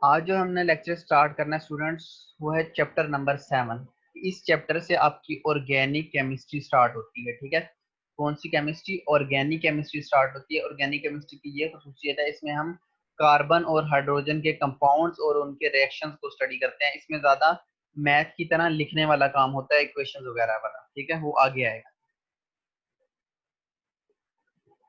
आज जो हमने लेक्चर स्टार्ट करना है स्टूडेंट्स, वो है चैप्टर नंबर 7। इस चैप्टर से आपकी ऑर्गेनिक केमिस्ट्री स्टार्ट होती है। ठीक है, कौन सी केमिस्ट्री? ऑर्गेनिक केमिस्ट्री स्टार्ट होती है। ऑर्गेनिक केमिस्ट्री की ये खसूसियत है, इसमें हम कार्बन और हाइड्रोजन के कंपाउंड्स और उनके रिएक्शंस को स्टडी करते हैं। इसमें ज्यादा मैथ की तरह लिखने वाला काम होता है, इक्वेशंस वगैरह वाला। ठीक है, वो आगे आएगा।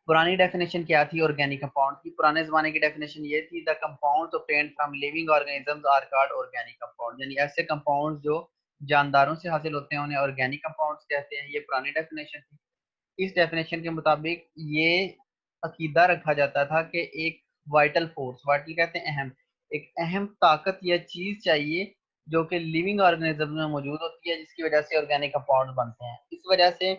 पुरानी डेफिनेशन क्या थी ऑर्गेनिक कंपाउंड की? पुराने जमाने की डेफिनेशन ये थी, the compounds obtained from living organisms are called organic compound. यानी ऐसे कंपाउंड्स जो जानदारों से हासिल होते हैं उन्हें ऑर्गेनिक कंपाउंड्स कहते हैं। ये पुरानी डेफिनेशन थी। इस डेफिनेशन के मुताबिक ये अकीदा रखा जाता था कि एक वाइटल फोर्स, वाइटल कहते हैं अहम, एक अहम ताकत या चीज चाहिए जो कि लिविंग ऑर्गेनिज्म में मौजूद होती है, जिसकी वजह से ऑर्गेनिक कंपाउंड बनते हैं। इस वजह से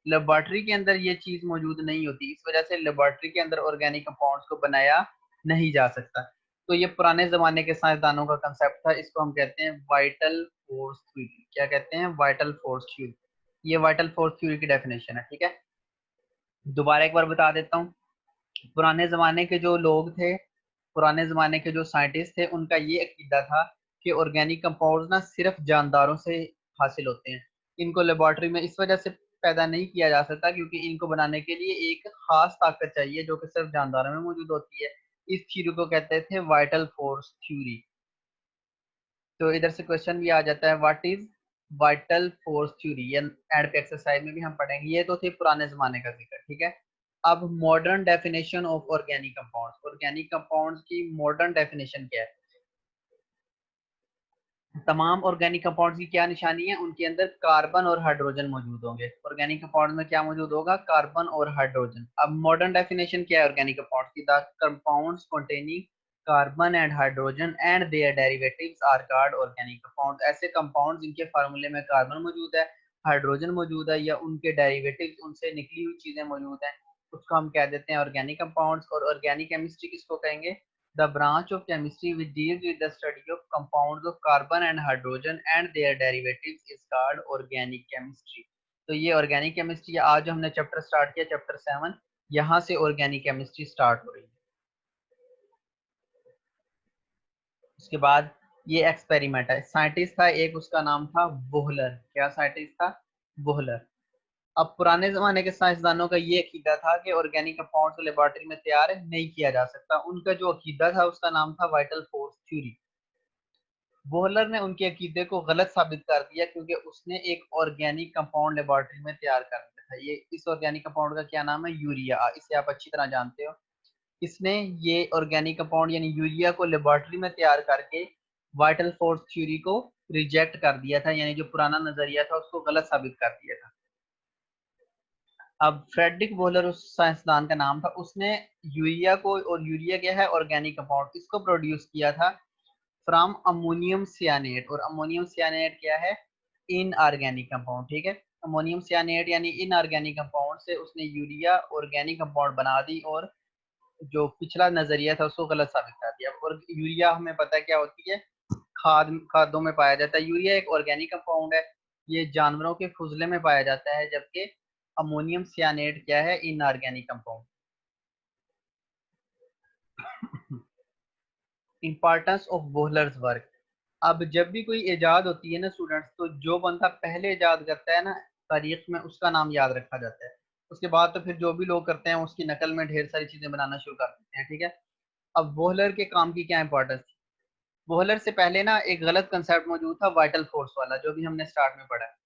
लेबोरेटरी के अंदर ये चीज मौजूद नहीं होती, इस वजह से लेबोरेटरी के अंदर ऑर्गेनिक कंपाउंड्स को बनाया नहीं जा सकता। तो ये पुराने जमाने के साइंसदानों का कंसेप्ट था। इसको हम कहते हैं वाइटल फोर्स थ्योरी। क्या कहते हैं? Vital force theory. ये वाइटल फोर्स थ्योरी की डेफिनेशन है। ठीक है, दोबारा एक बार बता देता हूँ। पुराने जमाने के जो लोग थे, पुराने जमाने के जो साइंटिस्ट थे, उनका ये अकीदा था कि ऑर्गेनिक कंपाउंड्स ना सिर्फ जानदारों से हासिल होते हैं। इनको लेबोरेटरी में इस वजह से पैदा नहीं किया जा सकता क्योंकि इनको बनाने के लिए एक खास ताकत चाहिए जो कि सिर्फ जानदारों में मौजूद होती है। इस थ्योरी को कहते थे वाइटल फोर्स थ्योरी। तो इधर से क्वेश्चन भी आ जाता है, what is vital force theory? ये एड पे एक्सरसाइज में भी हम पढ़ेंगे। ये तो थे पुराने जमाने का जिक्र। ठीक है, अब modern definition of organic compounds. Organic compounds की मॉडर्न डेफिनेशन क्या है? तमाम ऑर्गेनिक कंपाउंड्स की क्या निशानी है? उनके अंदर कार्बन और हाइड्रोजन मौजूद होंगे। ऑर्गेनिक कंपाउंड में क्या मौजूद होगा? कार्बन और हाइड्रोजन। अब मॉडर्न डेफिनेशन क्या है ऑर्गेनिक कंपाउंड्स की? The compounds containing carbon and hydrogen and their derivatives are called organic compound. ऐसे कंपाउंड जिनके फार्मूले में कार्बन मौजूद है, हाइड्रोजन मौजूद है, या उनके डेरिवेटिव्स, उनसे निकली हुई चीजें मौजूद हैं, उसको हम कह देते हैं ऑर्गेनिक कंपाउंड्स। और ऑर्गेनिक केमिस्ट्री किसको कहेंगे? The branch of chemistry which deals with the study of compounds of carbon and hydrogen and their derivatives is called organic chemistry। तो ये ऑर्गेनिक केमिस्ट्री, आज जो हमने चैप्टर स्टार्ट किया चैप्टर 7, यहाँ से ऑर्गेनिक केमिस्ट्री स्टार्ट हो रही है। उसके बाद ये एक्सपेरिमेंट है। साइंटिस्ट था एक, उसका नाम था बोहलर। क्या साइंटिस्ट था? बोहलर। अब पुराने जमाने के साइंसदानों का ये अकीदा था कि ऑर्गेनिक कंपाउंड को लेबोरेटरी में तैयार नहीं किया जा सकता। उनका जो अकीदा था उसका नाम था वाइटल फोर्स थ्योरी। बोहलर ने उनके अकीदे को गलत साबित कर दिया क्योंकि उसने एक ऑर्गेनिक कंपाउंड लेबोरेटरी में तैयार कर दिया था। ये इस ऑर्गेनिक कंपाउंड का क्या नाम है? यूरिया। इसे आप अच्छी तरह जानते हो। इसने ये ऑर्गेनिक कंपाउंड यानी यूरिया को लेबोरेटरी में तैयार करके वाइटल फोर्स थ्योरी को रिजेक्ट कर दिया था, यानी जो पुराना नजरिया था उसको गलत साबित कर दिया था। अब फ्रेडरिक बोहलर उस साइंसदान का नाम था, उसने यूरिया को, और यूरिया क्या है? ऑर्गेनिक कंपाउंड, इसको प्रोड्यूस किया था फ्रॉम अमोनियम सियानेट। और अमोनियम सियानेट क्या है? Inorganic compound. ठीक है, अमोनियम सियानेट यानी इनऑर्गेनिक कंपाउंड से उसने यूरिया ऑर्गेनिक कंपाउंड बना दी और जो पिछला नजरिया था उसको गलत साबित कर दिया। और यूरिया हमें पता है क्या होती है? खादों में पाया जाता है। यूरिया एक ऑर्गेनिक कंपाउंड है, ये जानवरों के फुजले में पाया जाता है, जबकि अमोनियम सियानेट क्या है? Inorganic compound. Importance of Wohler's work. अब जब भी कोई इजाद होती है ना स्टूडेंट्स, तो जो बंदा पहले इजाद करता है ना तारीख में, उसका नाम याद रखा जाता है। उसके बाद तो फिर जो भी लोग करते हैं उसकी नकल में ढेर सारी चीजें बनाना शुरू कर देते हैं। ठीक है, अब बोहलर के काम की क्या इंपॉर्टेंस थी? बोहलर से पहले ना एक गलत कंसेप्ट मौजूद था, वाइटल फोर्स वाला, जो भी हमने स्टार्ट में पढ़ा है।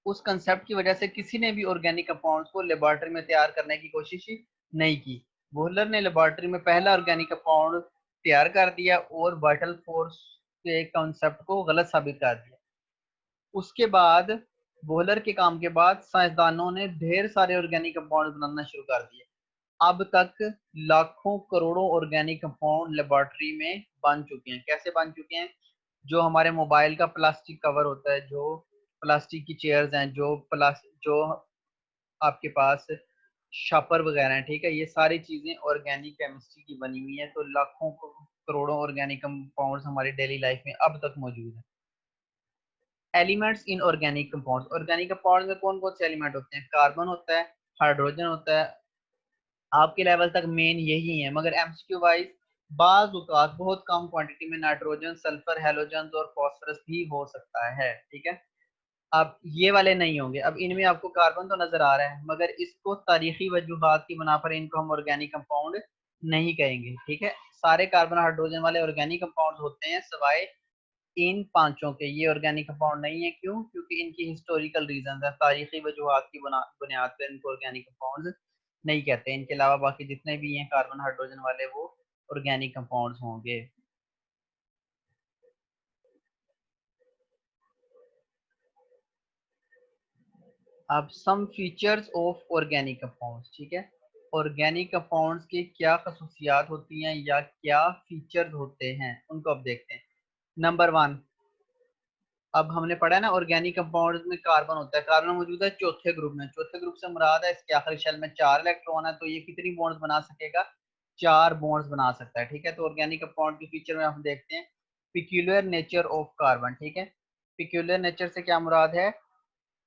उस कंसेप्ट की वजह से किसी ने भी ऑर्गेनिक कंपाउंड्स को लेबोरेटरी में तैयार करने की कोशिश ही नहीं की। बोहलर ने लेबोरेटरी में पहला ऑर्गेनिक कंपाउंड तैयार कर दिया और वाइटल फोर्स के कंसेप्ट को गलत साबित कर दिया। उसके बाद बोहलर के काम के बाद साइंसदानों ने ढेर सारे ऑर्गेनिक कंपाउंड बनाना शुरू कर दिए। अब तक लाखों करोड़ों ऑर्गेनिक कंपाउंड लेबोरेटरी में बन चुके हैं। कैसे बन चुके हैं? जो हमारे मोबाइल का प्लास्टिक कवर होता है, जो प्लास्टिक की चेयर्स हैं, जो आपके पास शापर वगैरह हैं, ठीक है, ये सारी चीजें ऑर्गेनिक केमिस्ट्री की बनी हुई हैं। तो लाखों करोड़ों ऑर्गेनिक कंपाउंड्स हमारी डेली लाइफ में अब तक मौजूद हैं। Elements in organic compounds. Organic compound में कौन कौन से एलिमेंट होते हैं? कार्बन होता है, हाइड्रोजन होता है। आपके लेवल तक मेन यही है, मगर एमसीक्यू वाइज बाज़ औक़ात बहुत कम क्वांटिटी में नाइट्रोजन, सल्फर, हैलोजन्स और फास्फोरस भी हो सकता है, ठीक है? अब ये वाले नहीं होंगे। अब इनमें आपको कार्बन तो नज़र आ रहा है, मगर इसको तारीखी वजूहात की बिना पर इनको हम ऑर्गेनिक कंपाउंड नहीं कहेंगे, ठीक है? सारे कार्बन हाइड्रोजन वाले ऑर्गेनिक कंपाउंड्स होते हैं सिवाय इन पांचों के। ये ऑर्गेनिक कंपाउंड नहीं है, क्यों? क्योंकि इनकी हिस्टोरिकल रीजन है, तारीखी वजूहात की बुनियाद पर इनको ऑर्गेनिक कंपाउंड नहीं कहते। इनके अलावा बाकी जितने भी हैं कार्बन हाइड्रोजन वाले वो ऑर्गेनिक कंपाउंड्स होंगे। अब some features of organic compounds, ठीक है? ऑर्गेनिक कंपाउंड्स की क्या खसूसियात होती हैं या क्या फीचर्स होते हैं, उनको अब देखते हैं। नंबर वन, अब हमने पढ़ा है ना ऑर्गेनिक कंपाउंड्स में कार्बन होता है। कार्बन मौजूद है चौथे ग्रुप में। चौथे ग्रुप से मुराद है इसके आखिरी शेल में 4 इलेक्ट्रॉन है, तो ये कितनी बॉन्ड्स बना सकेगा? 4 बॉन्ड्स बना सकता है, ठीक है? तो ऑर्गेनिक कंपाउंड के फीचर में हम देखते हैं पिक्यूलियर नेचर ऑफ कार्बन, ठीक है? पिक्यूलियर नेचर से क्या मुराद है?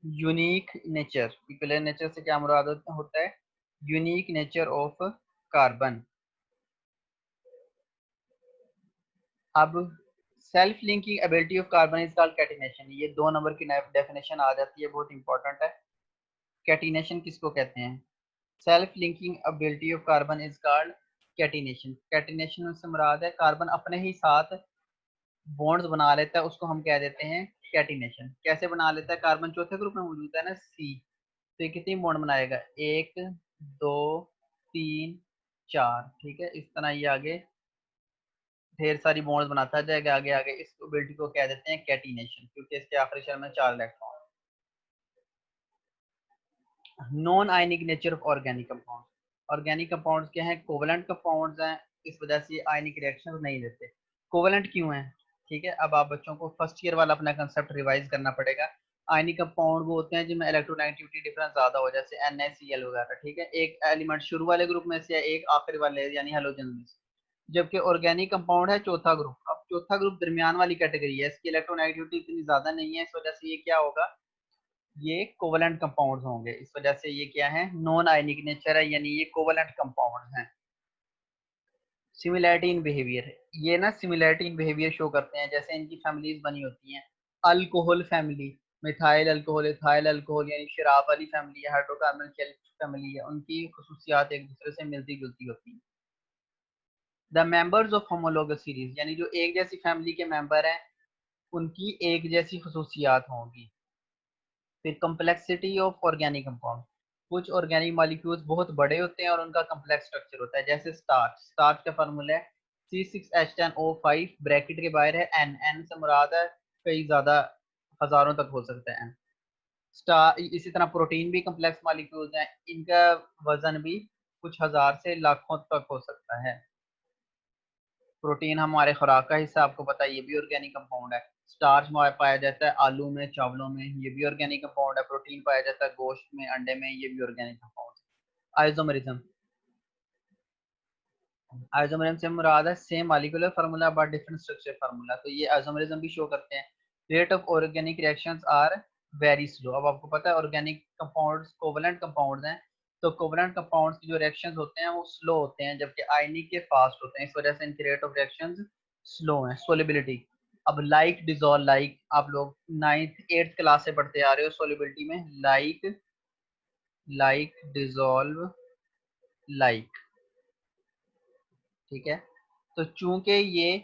Unique nature. पिक्यूलियर नेचर से क्या मुराद होता है? Unique nature of carbon. अब self linking ability of carbon is called catenation. ये 2 नंबर की डेफिनेशन आ जाती है, बहुत इंपॉर्टेंट है। कैटिनेशन किसको कहते हैं? Self linking ability of carbon is called catenation. Catenation से मुराद है कार्बन अपने ही साथ बॉन्ड्स बना लेता है, उसको हम कह देते हैं कैटिनेशन। कैसे बना लेता है? कार्बन चौथे ग्रुप में मौजूद है ना, सी। तो ये कितनी बॉन्ड बनाएगा? 1 2 3 4, ठीक है? इस तरह ये आगे ढेर सारी बॉन्ड्स बनाता जाएगा आगे आगे। इस एबिलिटी को कह देते हैं कैटिनेशन, क्योंकि इसके आखिरी शेल में 4 electron. Non ionic nature of organic compound. Organic compounds क्या हैं? कोवलेंट कंपाउंड्स हैं, इस वजह से आयनिक रिएक्शन नहीं देते। कोवलेंट क्यों है? ठीक है, अब आप बच्चों को फर्स्ट ईयर वाला अपना कंसेप्ट रिवाइज करना पड़ेगा। आयनिक कंपाउंड वो होते हैं जिनमें इलेक्ट्रोनेगेटिविटी डिफरेंस ज्यादा हो, जैसे NaCl वगैरह, ठीक है? एक एलिमेंट शुरू वाले ग्रुप में से है, एक आखिरी वाले यानी हेलोजन में से। जबकि ऑर्गेनिक कंपाउंड है चौथा ग्रुप। अब चौथा ग्रुप दरमियान वाली कैटेगरी है, इसकी इलेक्ट्रोनेगेटिविटी इतनी ज्यादा नहीं है, इस वजह से ये क्या होगा? ये कोवलेंट कंपाउंड्स होंगे। इस वजह से ये क्या है? नॉन आयनिक नेचर है, यानी ये कोवलेंट कंपाउंड्स हैं। सिमिलैरिटी इन बिहेवियर, ये ना सिमिलैरिटी इन बिहेवियर शो करते हैं, जैसे इनकी फैमिलीज बनी होती हैं। Alcohol family, methyl alcohol, ethyl alcohol, यानी शराब वाली फैमिली है। हाइड्रोकार्बन फैमिली है, उनकी खसूसियात एक दूसरे से मिलती जुलती होती हैं। The members of homologous series, यानी जो एक जैसी फैमिली के मेंबर हैं उनकी एक जैसी खसूसियात होंगी। फिर कम्प्लेक्सिटी ऑफ ऑर्गेनिक कंपाउंड, कुछ ऑर्गेनिक मॉलिक्यूल्स बहुत बड़े होते हैं और उनका कम्प्लेक्स स्ट्रक्चर होता है, जैसे स्टार्च। स्टार्च का फार्मूला है C6H10O5, ब्रैकेट के बाहर है N। N से मुराद है कई ज्यादा हजारों तक हो सकता है N। स्टार इसी तरह प्रोटीन भी कम्प्लेक्स मॉलिक्यूल्स हैं, इनका वजन भी कुछ हजार से लाखों तक हो सकता है। प्रोटीन हमारे खुराक का हिस्सा, आपको पता है, ये भी ऑर्गेनिक कंपाउंड है। स्टार्च पाया जाता है आलू में, चावलों में, ये भी ऑर्गेनिक कंपाउंड है। प्रोटीन पाया जाता है गोश्त में, अंडे में, ये भी ऑर्गेनिक कंपाउंड है। आइसोमेरिज्म, आइसोमेरिज्म से मुराद है same molecular formula but different structure formula, तो ये आइसोमेरिज्म भी शो करते हैं। Rate of organic reactions are very slow. अब आपको पता है ऑर्गेनिक कंपाउंड्स कोवलेंट कंपाउंड्स हैं, तो कोवलेंट कंपाउंड्स की जो रिएक्शंस होते हैं वो स्लो होते हैं, जबकि आयनिक के फास्ट होते हैं। इस वजह से इनकी रेट ऑफ रिएक्शंस स्लो है। सोलिबिलिटी, अब लाइक डिजोल्व, लाइक आप लोग 9th 8th क्लास से पढ़ते आ रहे हो सोलिबिलिटी में, लाइक लाइक डिजोल्व लाइक, ठीक है? तो चूंकि ये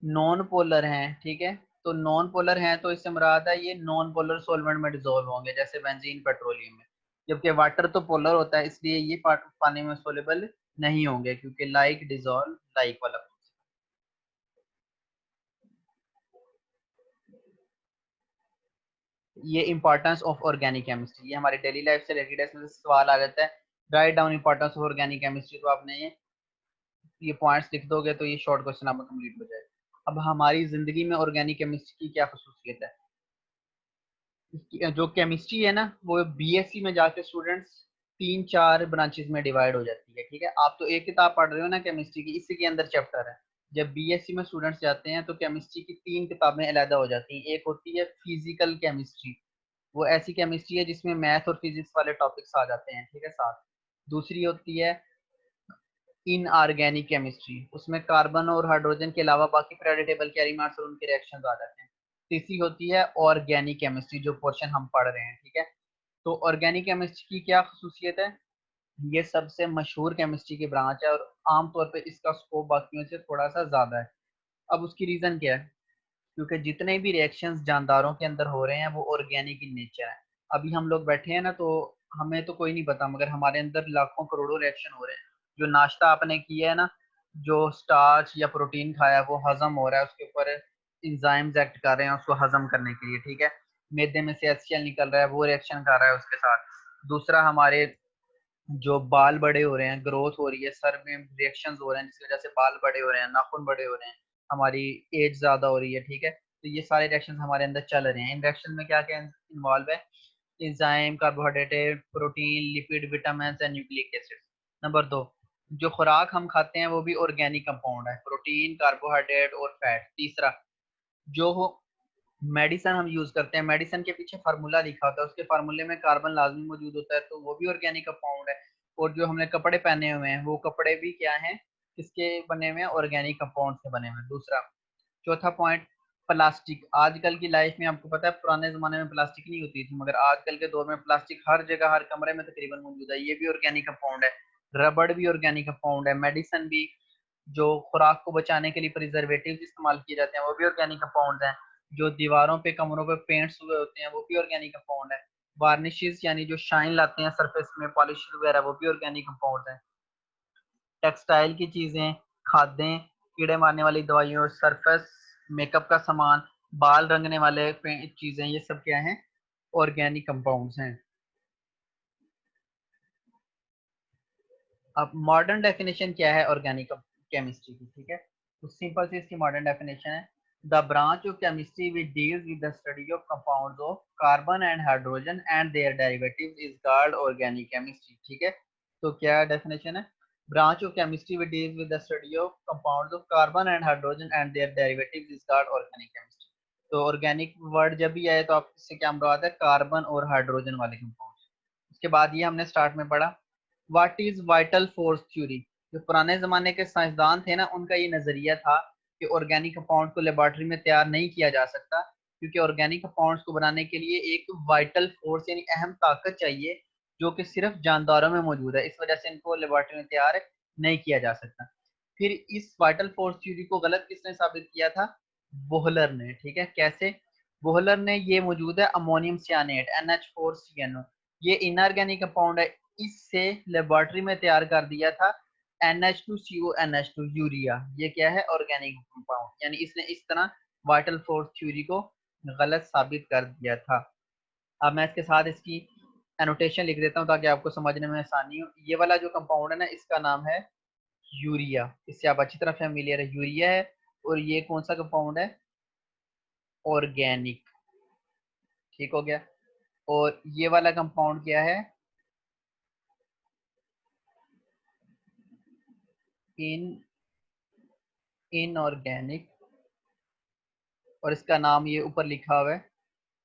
नॉन पोलर हैं, ठीक है? तो नॉन पोलर हैं तो इससे मुराद है ये नॉन पोलर सॉल्वेंट में डिजोल्व होंगे, जैसे बेंजीन, पेट्रोलियम में। जबकि वाटर तो पोलर होता है, इसलिए ये पानी में सोलेबल नहीं होंगे, क्योंकि लाइक डिजोल्व लाइक वाला। ये इंपॉर्टेंस ऑफ ऑर्गेनिक केमिस्ट्री, ये हमारी डेली लाइफ से रिलेटेड है, इसमें से सवाल आ जाता है। Write down importance of organic chemistry, तो आपने ये पॉइंट्स लिख दोगे तो ये शॉर्ट क्वेश्चन आपका कंप्लीट हो जाएगा। अब हमारी जिंदगी में ऑर्गेनिक केमिस्ट्री की क्या खसूसियत है? जो केमिस्ट्री है ना, वो BSc में जाके स्टूडेंट्स 3 4 ब्रांचेस में डिवाइड हो जाती है, ठीक है? आप तो एक किताब पढ़ रहे हो ना केमिस्ट्री की, इसी के अंदर चैप्टर है। जब BSc में स्टूडेंट्स जाते हैं तो केमिस्ट्री की 3 किताबें अलहदा हो जाती हैं। एक होती है फिजिकल केमिस्ट्री, वो ऐसी केमिस्ट्री है जिसमें मैथ और फिजिक्स वाले टॉपिक्स आ जाते हैं, ठीक है, साथ। दूसरी होती है इनऑर्गेनिक केमिस्ट्री, उसमें कार्बन और हाइड्रोजन के अलावा बाकी पीरियोडिक टेबल के एलिमेंट्स और उनके रिएक्शंस आ जाते हैं। तीसरी होती है ऑर्गेनिक केमिस्ट्री, जो पोर्शन हम पढ़ रहे हैं, ठीक है। तो ऑर्गेनिक केमिस्ट्री की क्या खसूसियत है? ये सबसे मशहूर केमिस्ट्री की ब्रांच है और आमतौर पे इसका स्कोप बाकियों से थोड़ा सा ज्यादा है। अब उसकी रीजन क्या है? क्योंकि जितने भी रिएक्शंस जानदारों के अंदर हो रहे हैं वो ऑर्गेनिक इन नेचर है। अभी हम लोग बैठे हैं ना, तो हमें तो कोई नहीं पता, मगर हमारे अंदर लाखों करोड़ों रिएक्शन हो रहे हैं। जो नाश्ता आपने किया है ना, जो स्टार्च या प्रोटीन खाया वो हजम हो रहा है, उसके ऊपर इंजाइम्स एक्ट कर रहे हैं उसको हजम करने के लिए, ठीक है। मैदे में से HCl निकल रहा है, वो रिएक्शन कर रहा है उसके साथ। दूसरा, हमारे जो बाल बड़े हो रहे हैं, ग्रोथ हो रही है, सर में रिएक्शंस हो रहे हैं जिसकी वजह से बाल बड़े हो रहे हैं, नाखून बड़े हो रहे हैं, हमारी एज ज्यादा हो रही है, ठीक है। तो ये सारे रिएक्शंस हमारे अंदर चल रहे हैं। इन रिएक्शन में क्या क्या इन्वॉल्व है? Enzyme, carbohydrate, protein, lipid, vitamin and nucleic acid. Number 2, जो खुराक हम खाते हैं वो भी ऑर्गेनिक कंपाउंड है, प्रोटीन, कार्बोहाइड्रेट और फैट। तीसरा, जो मेडिसिन हम यूज करते हैं, मेडिसिन के पीछे फार्मूला लिखा होता है, उसके फार्मूले में कार्बन लाजमी मौजूद होता है, तो वो भी ऑर्गेनिक कंपाउंड है। और जो हमने कपड़े पहने हुए हैं वो कपड़े भी क्या हैं, किसके बने हुए हैं? ऑर्गेनिक कंपाउंड से बने हुए हैं। दूसरा, चौथा पॉइंट, प्लास्टिक। आजकल की लाइफ में आपको पता है पुराने जमाने में प्लास्टिक नहीं होती थी, मगर आजकल के दौर में प्लास्टिक हर जगह, हर कमरे में तकरीबन मौजूद है, ये भी ऑर्गेनिक कंपाउंड है। रबड़ भी ऑर्गेनिक कंपाउंड है। मेडिसिन भी, जो खुराक को बचाने के लिए प्रिजर्वेटिव इस्तेमाल किए जाते हैं वो भी ऑर्गेनिक कंपाउंड हैं। जो दीवारों पे, कमरों पे पेंट्स हुए होते हैं वो भी ऑर्गेनिक कंपाउंड है। वार्निशेस यानी जो शाइन लाते हैं सरफेस में, पॉलिश वगैरह, वो भी ऑर्गेनिक कंपाउंड है। टेक्सटाइल की चीजें, खादें, कीड़े मारने वाली दवाइयों, सरफेस मेकअप का सामान, बाल रंगने वाले चीजें, ये सब क्या हैं? ऑर्गेनिक कंपाउंड्स हैं। अब मॉडर्न डेफिनेशन क्या है ऑर्गेनिक केमिस्ट्री की, ठीक है। तो सिंपल सी इसकी मॉडर्न डेफिनेशन है, the branch of chemistry which deals with the study of compounds of carbon and hydrogen and their derivatives is called organic chemistry, ठीक है। तो क्या डेफिनेशन है? Branch of chemistry which deals with the study of compounds of carbon and hydrogen and their derivatives is called organic chemistry. तो organic word जब भी आए तो आप इससे क्या मुराद है? कार्बन और हाइड्रोजन वाले कंपाउंड। उसके बाद ये हमने स्टार्ट में पढ़ा, what is vital force theory. जो पुराने जमाने के साइंसदान थे ना, उनका ये नजरिया था कि ऑर्गेनिक कंपाउंड को लेबोरेटरी में तैयार नहीं किया जा सकता, क्योंकि ऑर्गेनिक कंपाउंड्स को बनाने के लिए एक वाइटल फोर्स यानी अहम ताकत चाहिए, जो कि सिर्फ जानदारों में मौजूद है। इस वजह से इनको लेबोरेटरी में तैयार नहीं किया जा सकता। फिर इस वाइटल फोर्स थ्योरी को गलत किसने साबित किया था? बोहलर ने, ठीक है। कैसे? बोहलर ने, ये मौजूद है अमोनियम सियानेट NH4CnO, ये इनऑर्गेनिक कंपाउंड है, इससे लेबोरेटरी में तैयार कर दिया था NH2CONH2 यूरिया। ये क्या है? Organic compound. यानी इसने इस तरह वाइटल फोर्स थ्योरी को गलत साबित कर दिया था। अब मैं इसके साथ इसकी एनोटेशन लिख देता हूँ ताकि आपको समझने में आसानी हो। ये वाला जो कंपाउंड है ना, इसका नाम है यूरिया, इससे आप अच्छी तरह फैमिलियर है, यूरिया है। और ये कौन सा कंपाउंड है? ऑर्गेनिक, ठीक हो गया। और ये वाला कंपाउंड क्या है? इन इनऑर्गेनिक, और इसका नाम ये ऊपर लिखा हुआ है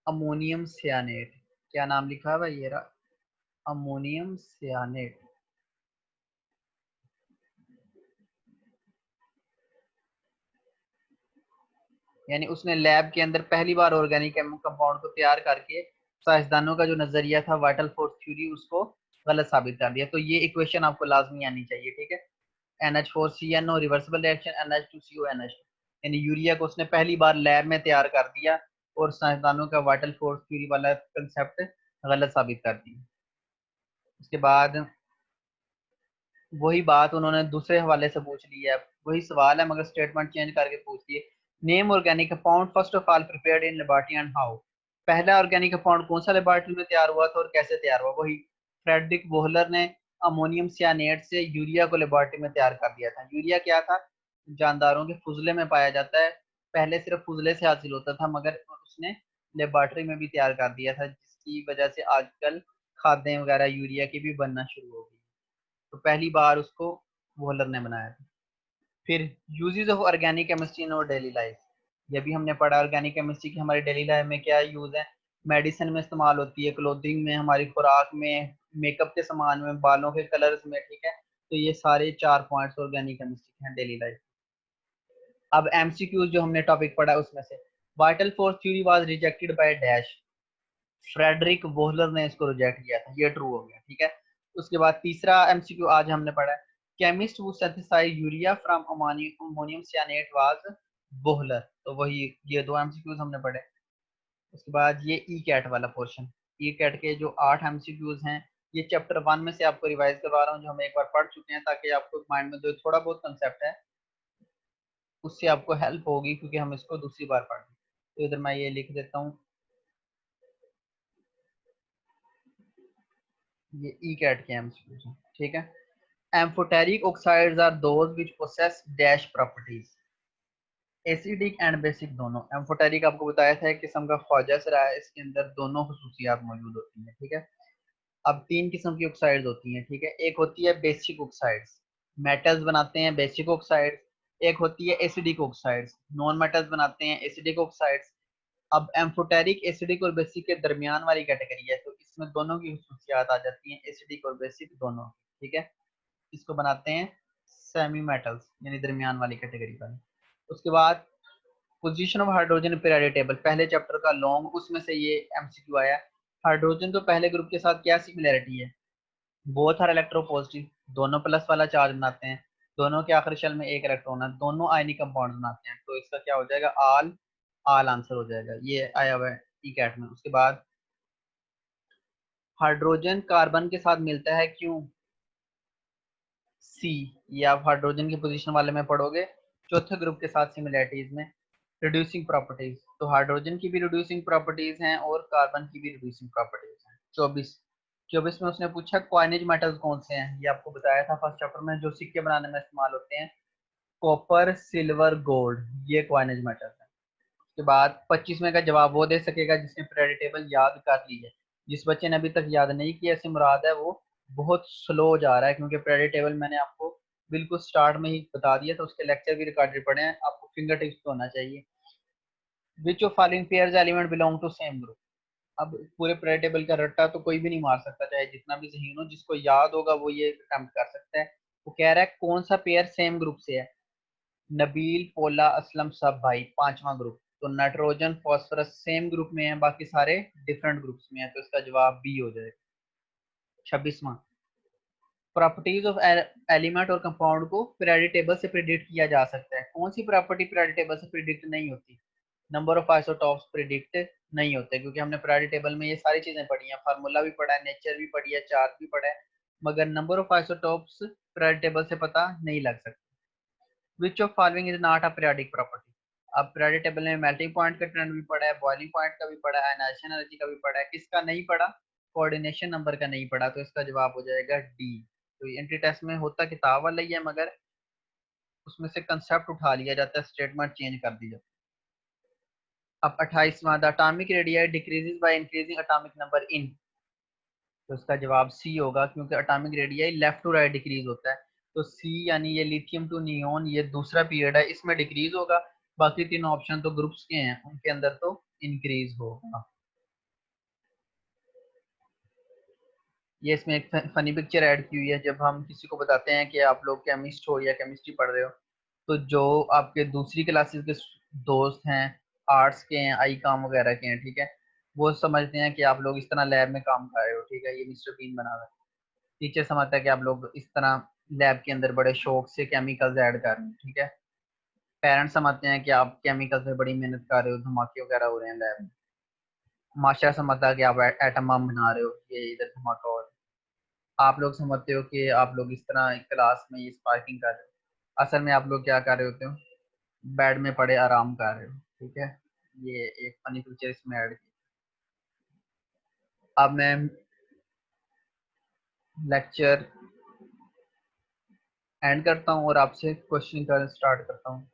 अमोनियम सियानेट। क्या नाम लिखा हुआ है? ये रहा, अमोनियम सियानेट। यानी उसने लैब के अंदर पहली बार ऑर्गेनिक कंपाउंड को तैयार करके साइंसदानों का जो नजरिया था वाइटल फोर्स थ्योरी, उसको गलत साबित कर दिया। तो ये इक्वेशन आपको लाजमी आनी चाहिए, ठीक है। NH4CnO रिवर्सिबल रिएक्शन NH2CONH2, यानी यूरिया को उसने पहली बार लैब में तैयार कर दिया और साइंसदानों का वाइटल फोर्स थ्योरी वाला कंसेप्ट गलत साबित कर दिया। उसके बाद वही बात उन्होंने दूसरे हवाले से पूछ ली है, वही सवाल है मगर स्टेटमेंट चेंज करके पूछ दिए। Name organic compound first of all prepared in laboratory and how. पहला ऑर्गेनिक कंपाउंड कौन सा लेबोरेटरी में तैयार हुआ था और कैसे तैयार हुआ? वही फ्रेडरिक बोहलर ने अमोनियम सियानेट से यूरिया को लेबोरेटरी में तैयार कर दिया था। यूरिया क्या था? जानदारों के फुजले में पाया जाता है, पहले सिर्फ फुजले से हासिल होता था, मगर उसने लेबोरेटरी में भी तैयार कर दिया था, जिसकी वजह से आजकल खादें वगैरह यूरिया की भी बनना शुरू हो गई। तो पहली बार उसको वॉलर ने बनाया था। फिर uses of organic chemistry in और डेली लाइफ, ये भी हमने पढ़ा ऑर्गेनिक केमिस्ट्री की हमारी डेली लाइफ में क्या यूज है। मेडिसिन में इस्तेमाल होती है, क्लोथिंग में, हमारी खुराक में, मेकअप के सामान में, बालों के कलर्स में, ठीक है। तो ये सारे 4 पॉइंट्स ऑर्गेनिक केमिस्ट्री हैं डेली लाइफ। अब एमसीक्यूज जो हमने टॉपिक पढ़ा उसमें से vital force theory was rejected by dash, Friedrich Wohler ने इसको रिजेक्ट किया था, ये ट्रू हो गया, ठीक है। उसके बाद तीसरा एमसीक्यू आज हमने पढ़ा है, chemist who synthesise urea from ammonium cyanate was Wohler, तो वही ये दो एमसीक्यूज हमने पढ़े। उसके बाद ये ई कैट वाला पोर्शन, ई कैट के जो 8 एमसीक्यूज हैं ये चैप्टर 1 में से आपको रिवाइज करवा रहा हूँ, जो हम एक बार पढ़ चुके हैं, ताकि आपको माइंड में जो थोड़ा बहुत कंसेप्ट है उससे आपको हेल्प होगी, क्योंकि हम इसको दूसरी बार पढ़ रहे हैं। तो इधर मैं ये लिख देता हूँ, ये ई कैट के एमसीक्यूज हैं, ठीक है। Amphoteric oxides are those which possess dash properties, acidic and basic दोनों। एम्फोटेरिक आपको बताया था एक किस्म का ख्वाजा रहा है, इसके अंदर दोनों खसूसियात मौजूद होती हैं, ठीक है। अब 3 किस्म की ऑक्साइड्स होती हैं, ठीक है। एक होती है बेसिक ऑक्साइड्स, मेटल्स बनाते हैं बेसिक ऑक्साइड्स। एक होती है एसिडिक ऑक्साइड्स, नॉन मेटल्स बनाते हैं एसिडिक ऑक्साइड्स। अब एम्फोटेरिक एसिडिक और बेसिक के दरमियान वाली कैटेगरी है, तो इसमें दोनों की खसूसियात आ जाती हैं, एसिडिक और बेसिक दोनों, ठीक है। इसको बनाते हैं सेमी मेटल्स, यानी दरमियान वाली कैटेगरी का। उसके बाद position of hydrogen periodic table, पहले चैप्टर का लॉन्ग, उसमें से ये एमसीक्यू आया। हाइड्रोजन तो पहले ग्रुप के साथ क्या सिमिलैरिटी है, बोथ आर इलेक्ट्रोपॉजिटिव, दोनों प्लस वाला चार्ज बनाते हैं, दोनों के आखिरी शेल में एक इलेक्ट्रॉन है, दोनों आयनिक कंपाउंड बनाते हैं, तो इसका क्या हो जाएगा, आल, आल आंसर हो जाएगा, ये आया हुआ है ई कैट में। उसके बाद हाइड्रोजन कार्बन के साथ मिलता है क्यों, सी, ये आप हाइड्रोजन की पोजीशन वाले में पढ़ोगे, चौथे ग्रुप के साथ सिमिलैरिटीज में। रिड्यूसिंग प्रॉपर्टीज, तो हाइड्रोजन की भी रिड्यूसिंग प्रॉपर्टीज हैं और कार्बन की भी रिड्यूसिंग प्रॉपर्टीज हैं। 24 में उसने पूछा क्वाइनेज मेटल्स कौन से हैं, ये आपको बताया था फर्स्ट चैप्टर में, जो सिक्के बनाने में इस्तेमाल होते हैं, कॉपर सिल्वर गोल्ड, ये क्वाइनेज मेटल्स हैं। उसके बाद 25 का जवाब वो दे सकेगा जिसने पीरियोडिक टेबल याद कर ली है। जिस बच्चे ने अभी तक याद नहीं किया, इससे मुराद है वो बहुत स्लो जा रहा है, क्योंकि पीरियोडिक टेबल मैंने आपको बिल्कुल स्टार्ट में ही बता दिया था, उसके लेक्चर भी रिकॉर्डेड पड़े हैं, आपको फिंगर टिप्स पे होना चाहिए। Which of following pairs element belong to same group, अब पूरे पीरियोडिक टेबल का रट्टा तो कोई भी नहीं मार सकता, चाहे जितना भी ज़हीन हो, जिसको याद होगा वो ये अटेम्प्ट कर सकता है। वो कह रहा है कौन सा पेयर सेम ग्रुप से है, नबील पोला असलम सब भाई, पांचवा ग्रुप, तो नाइट्रोजन फॉस्फोरस सेम ग्रुप में है, बाकी सारे डिफरेंट ग्रुप्स में है, तो इसका जवाब बी हो जाएगा। 26वां, प्रॉपर्टीज ऑफ एलिमेंट और कंपाउंड को पीरियोडिक टेबल से प्रिडिक्ट किया जा सकता है, कौन सी प्रॉपर्टी पीरियोडिक टेबल से प्रिडिक्ट नहीं होती, नंबर ऑफ आइसोटॉप्स प्रिडिक्ट नहीं होते, क्योंकि हमने पीरियोडिक टेबल में ये सारी चीजें पढ़ी हैं, फार्मूला भी पढ़ा है, नेचर भी पढ़ी है, चार्ट भी पढ़ा है, मगर number of isotopes periodic table से पता नहीं लग सकता। विच of following is not a periodic property, अब पीरियोडिक टेबल में मेल्टिंग पॉइंट का ट्रेंड भी पढ़ा है, बॉइलिंग पॉइंट का भी पढ़ा है, आयनाइजेशन एनर्जी का भी पढ़ा है, किसका नहीं पढ़ा, कोऑर्डिनेशन नंबर का नहीं पढ़ा, तो इसका जवाब हो जाएगा डी। तो एंट्री टेस्ट में होता किताब वाला ही है, मगर उसमें से कंसेप्ट उठा लिया जाता है, स्टेटमेंट चेंज कर दी जाती है। अब 28वां, the atomic radius decreases by increasing atomic number in, तो इसका जवाब सी होगा, क्योंकि atomic radius left to right decrease होता है, तो सी यानी ये लिथियम टू नियोन, ये दूसरा पीरियड है, इसमें डिक्रीज होगा, बाकी तीनों ऑप्शन तो ग्रुप्स के हैं, उनके अंदर तो इंक्रीज होगा। ये इसमें एक फनी पिक्चर ऐड की हुई है, जब हम किसी को बताते हैं कि आप लोग केमिस्ट हो या केमिस्ट्री पढ़ रहे हो, तो जो आपके दूसरी क्लासेस के दोस्त हैं, आर्ट्स के हैं, आई काम वगैरह के हैं, ठीक है, वो समझते हैं कि आप लोग इस तरह लैब में काम कर रहे हो, ठीक है, ये मिस्टर बीन बना हुआ है। टीचर समझता है कि आप लोग इस तरह लैब के अंदर बड़े शौक से केमिकल्स ऐड कर रहे हैं, ठीक है। पेरेंट्स समझते हैं कि आप केमिकल्स में बड़ी मेहनत कर रहे हो, धमाके वगैरह हो रहे हैं लैब में। मास्टर समझता है कि आप एटम बम बना रहे हो, ये इधर धमाका हो रहा है। आप लोग समझते हो कि आप लोग इस तरह क्लास में ये स्पार्किंग कर रहे हो, असल में आप लोग क्या कर रहे होते हो, बेड में पड़े आराम कर रहे हो, ठीक है। ये एक फनी पिक्चर इसमें ऐड की। अब मैं लेक्चर एंड करता हूँ और आपसे क्वेश्चन कर स्टार्ट करता हूँ।